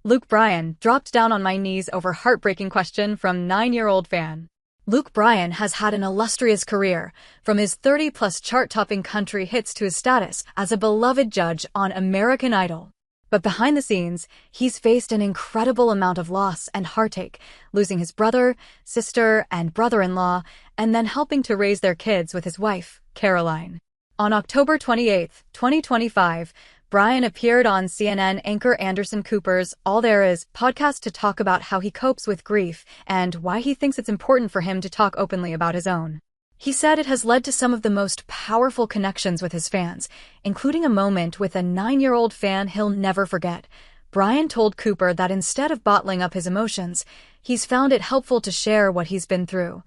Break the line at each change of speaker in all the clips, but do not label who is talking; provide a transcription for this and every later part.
Luke Bryan dropped down on my knees over heartbreaking question from 9-year-old fan. Luke Bryan has had an illustrious career, from his 30-plus chart-topping country hits to his status as a beloved judge on American Idol. But behind the scenes, he's faced an incredible amount of loss and heartache, losing his brother, sister, and brother-in-law, and then helping to raise their kids with his wife, Caroline. On October 28, 2025, Bryan appeared on CNN anchor Anderson Cooper's All There Is podcast to talk about how he copes with grief and why he thinks it's important for him to talk openly about his own. He said it has led to some of the most powerful connections with his fans, including a moment with a 9-year-old fan he'll never forget. Bryan told Cooper that instead of bottling up his emotions, he's found it helpful to share what he's been through.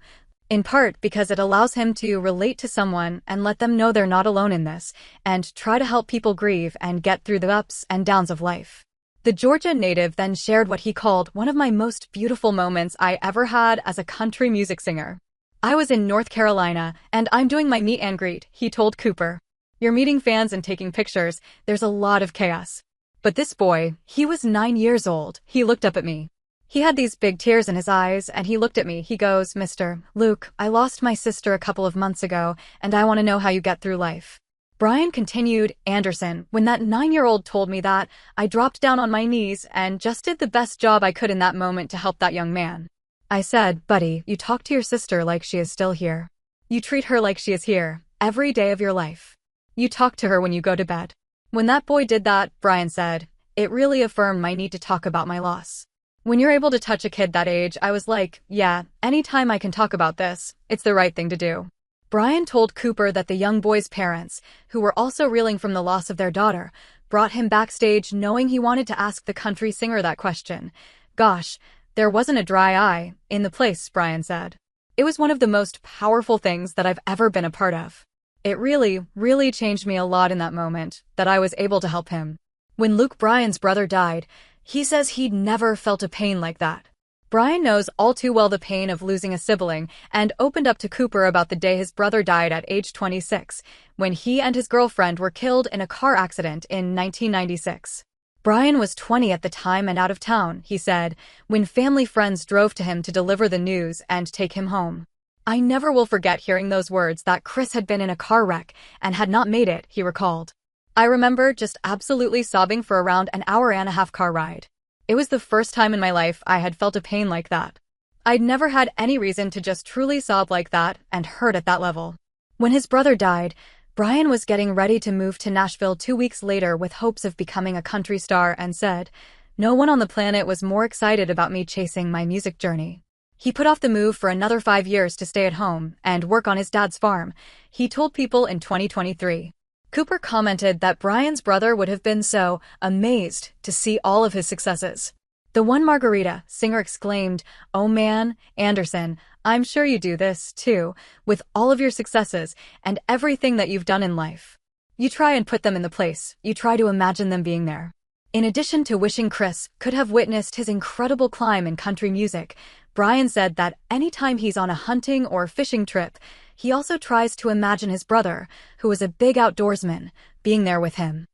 In part because it allows him to relate to someone and let them know they're not alone in this, and try to help people grieve and get through the ups and downs of life. The Georgia native then shared what he called one of my most beautiful moments I ever had as a country music singer. "I was in North Carolina, and I'm doing my meet and greet," he told Cooper. "You're meeting fans and taking pictures, there's a lot of chaos. But this boy, he was 9 years old, he looked up at me. He had these big tears in his eyes, and he looked at me. He goes, 'Mr. Luke, I lost my sister a couple of months ago, and I want to know how you get through life.'" Bryan continued, "Anderson, when that 9-year-old told me that, I dropped down on my knees and just did the best job I could in that moment to help that young man. I said, 'Buddy, you talk to your sister like she is still here. You treat her like she is here, every day of your life. You talk to her when you go to bed.'" When that boy did that, Bryan said, "It really affirmed my need to talk about my loss. When you're able to touch a kid that age, I was like, yeah, anytime I can talk about this, it's the right thing to do." Bryan told Cooper that the young boy's parents, who were also reeling from the loss of their daughter, brought him backstage knowing he wanted to ask the country singer that question. "Gosh, there wasn't a dry eye in the place," Bryan said. "It was one of the most powerful things that I've ever been a part of. It really, really changed me a lot in that moment, that I was able to help him." When Luke Bryan's brother died, he says he'd never felt a pain like that. Bryan knows all too well the pain of losing a sibling and opened up to Cooper about the day his brother died at age 26, when he and his girlfriend were killed in a car accident in 1996. Bryan was 20 at the time and out of town, he said, when family friends drove to him to deliver the news and take him home. "I never will forget hearing those words that Chris had been in a car wreck and had not made it," he recalled. "I remember just absolutely sobbing for around an hour-and-a-half car ride. It was the first time in my life I had felt a pain like that. I'd never had any reason to just truly sob like that and hurt at that level." When his brother died, Bryan was getting ready to move to Nashville 2 weeks later with hopes of becoming a country star and said, "No one on the planet was more excited about me chasing my music journey." He put off the move for another 5 years to stay at home and work on his dad's farm, he told People in 2023. Cooper commented that Bryan's brother would have been so amazed to see all of his successes. "The one margarita," singer exclaimed, "Oh man, Anderson, I'm sure you do this, too, with all of your successes and everything that you've done in life. You try and put them in the place, you try to imagine them being there." In addition to wishing Chris could have witnessed his incredible climb in country music, Bryan said that anytime he's on a hunting or fishing trip, he also tries to imagine his brother, who is a big outdoorsman, being there with him.